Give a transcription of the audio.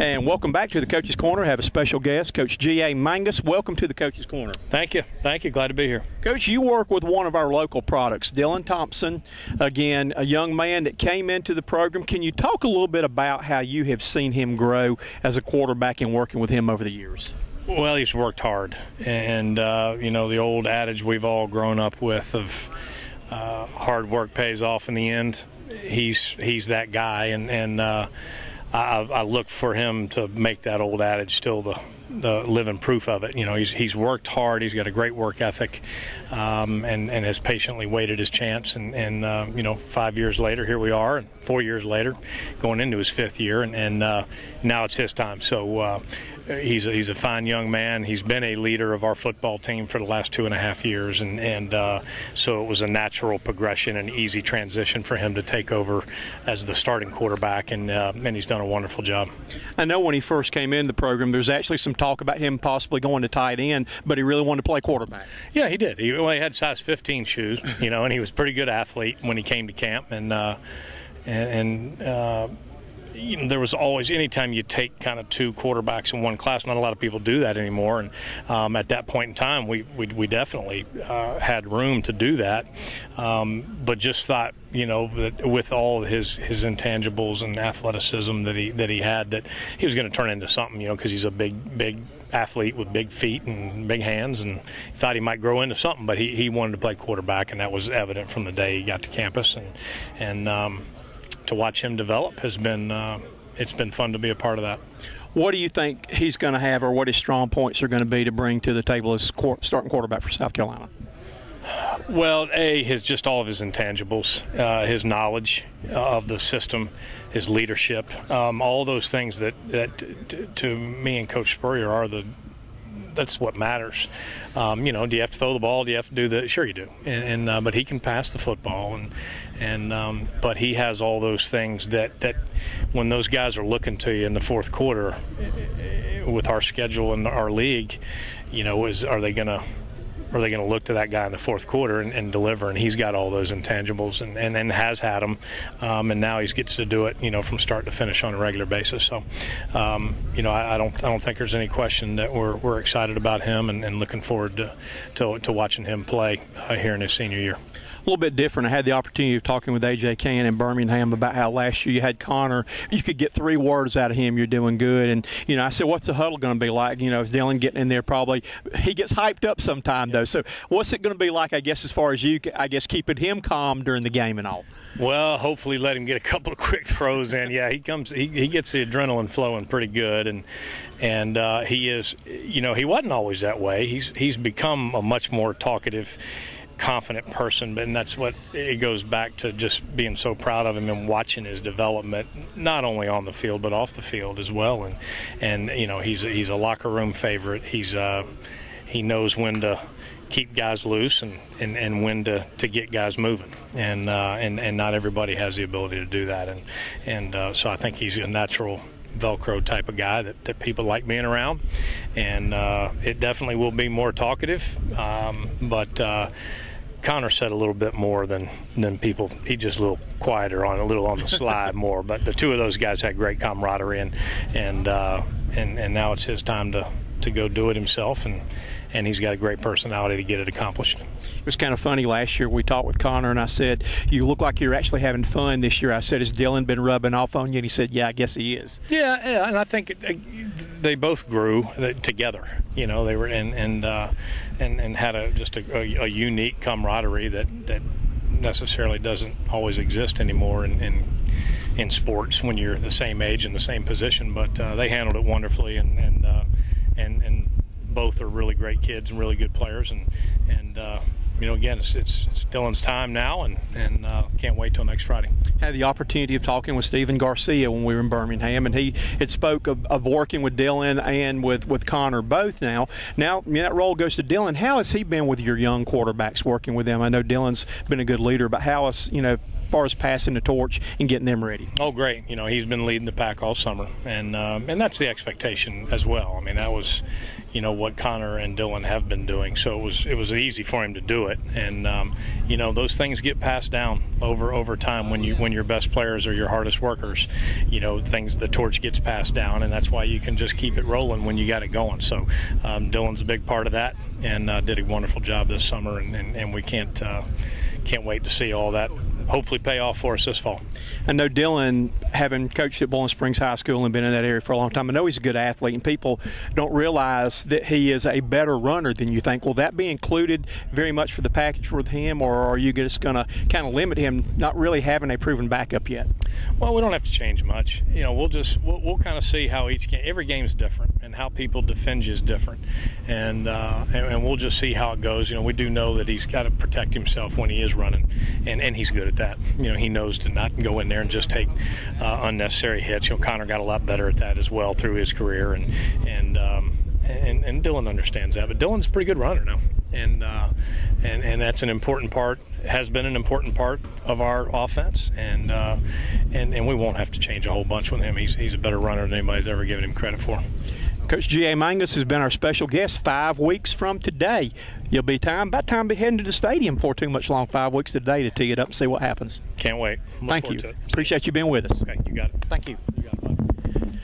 And welcome back to the Coach's Corner. I have a special guest, Coach G.A. Mangus. Welcome to the Coach's Corner. Thank you. Thank you. Glad to be here. Coach, you work with one of our local products, Dylan Thompson. Again, a young man that came into the program. Can you talk a little bit about how you have seen him grow as a quarterback and working with him over the years? Well, he's worked hard. And, you know, the old adage we've all grown up with of hard work pays off in the end. He's that guy. And I look for him to make that old adage still the living proof of it. You know, he's worked hard. He's got a great work ethic, and has patiently waited his chance. And you know, 5 years later, here we are, and 4 years later, going into his fifth year, and now it's his time. So he's a fine young man. He's been a leader of our football team for the last 2.5 years, and so it was a natural progression and easy transition for him to take over as the starting quarterback, and he's done a wonderful job. I know when he first came in the program, there's actually some talk about him possibly going to tight end, but he really wanted to play quarterback. Yeah, he did. He had size 15 shoes, you know, and he was a pretty good athlete when he came to camp, and you know, there was always, anytime you take kind of two quarterbacks in one class, not a lot of people do that anymore, and at that point in time, we definitely had room to do that, but just thought, you know, that with all his intangibles and athleticism that he had, that he was going to turn into something, you know, because he's a big athlete with big feet and big hands, and thought he might grow into something, but he wanted to play quarterback, and that was evident from the day he got to campus, and to watch him develop has been it's been fun to be a part of that. What do you think he's going to have, or what his strong points are going to be to bring to the table as starting quarterback for South Carolina? Well, just all of his intangibles, his knowledge of the system, his leadership, all those things that to me and Coach Spurrier that's what matters. You know, do you have to throw the ball? Do you have to do the? Sure you do. But he can pass the football, but he has all those things that when those guys are looking to you in the fourth quarter, with our schedule and our league, you know, are they going to look to that guy in the fourth quarter and deliver? And he's got all those intangibles and has had them, and now he gets to do it, you know, from start to finish on a regular basis. So, you know, I don't think there's any question that we're excited about him and looking forward to watching him play here in his senior year. A little bit different. I had the opportunity of talking with A.J. Can in Birmingham about how last year you had Connor. You could get 3 words out of him, you're doing good. And, you know, I said, what's the huddle going to be like? You know, is Dylan getting in there probably? He gets hyped up sometime, though. So what's it going to be like, I guess, as far as you, I guess, keeping him calm during the game and all? Well, hopefully let him get a couple of quick throws in. Yeah, he gets the adrenaline flowing pretty good. And he is, you know, he wasn't always that way. He's become a much more talkative, confident person, and that's what it goes back to, just being so proud of him and watching his development, not only on the field but off the field as well. And you know, he's a locker room favorite. He knows when to keep guys loose and when to get guys moving, and not everybody has the ability to do that, and so I think he's a natural Velcro type of guy that people like being around, and it definitely will be more talkative, but Connor said a little bit more than people. He's just a little quieter, a little on the slide more. But the two of those guys had great camaraderie, and now it's his time to go do it himself, and he's got a great personality to get it accomplished. It was kind of funny last year. We talked with Connor, and I said, you look like you're actually having fun this year. I said, has Dylan been rubbing off on you? And he said, yeah, I guess he is. Yeah, and I think they both grew together. You know, they were and had just a unique camaraderie that necessarily doesn't always exist anymore in sports when you're the same age and the same position. But they handled it wonderfully, and both are really great kids and really good players, and you know, again, it's Dylan's time now, and can't wait till next Friday. Had the opportunity of talking with Stephen Garcia when we were in Birmingham, and he had spoke of working with Dylan and with Connor both now. Now, I mean, that role goes to Dylan. How has he been with your young quarterbacks, working with them? I know Dylan's been a good leader, but how has, you know, far as passing the torch and getting them ready? Oh, great. You know, he's been leading the pack all summer, and that's the expectation as well. I mean, that was, you know, what Connor and Dylan have been doing, so it was easy for him to do it. And you know, those things get passed down over time when your best players are your hardest workers. You know, the torch gets passed down, and that's why you can just keep it rolling when you got it going. So Dylan's a big part of that, and did a wonderful job this summer, and we can't wait to see all that hopefully pay off for us this fall. I know Dylan, having coached at Boling Springs High School and been in that area for a long time, I know he's a good athlete, and people don't realize that he is a better runner than you think. Will that be included very much for the package with him, or are you just going to kind of limit him, not really having a proven backup yet? Well, we don't have to change much. You know, we'll kind of see how every game is different, and how people defend you is different, and we'll just see how it goes. You know, we do know that he's got to protect himself when he is running, and he's good at that. You know, he knows to not go in there and just take unnecessary hits. You know, Connor got a lot better at that as well through his career, and Dylan understands that. But Dylan's a pretty good runner now, and that's an important part. Has been an important part of our offense, and we won't have to change a whole bunch with him. He's a better runner than anybody's ever given him credit for. Coach G.A. Mangus has been our special guest 5 weeks from today. You'll be about time to be heading to the stadium for too much long. 5 weeks today to tee it up and see what happens. Can't wait. Thank you. Appreciate you being with us. Okay, you got it. Thank you. You got it, bud.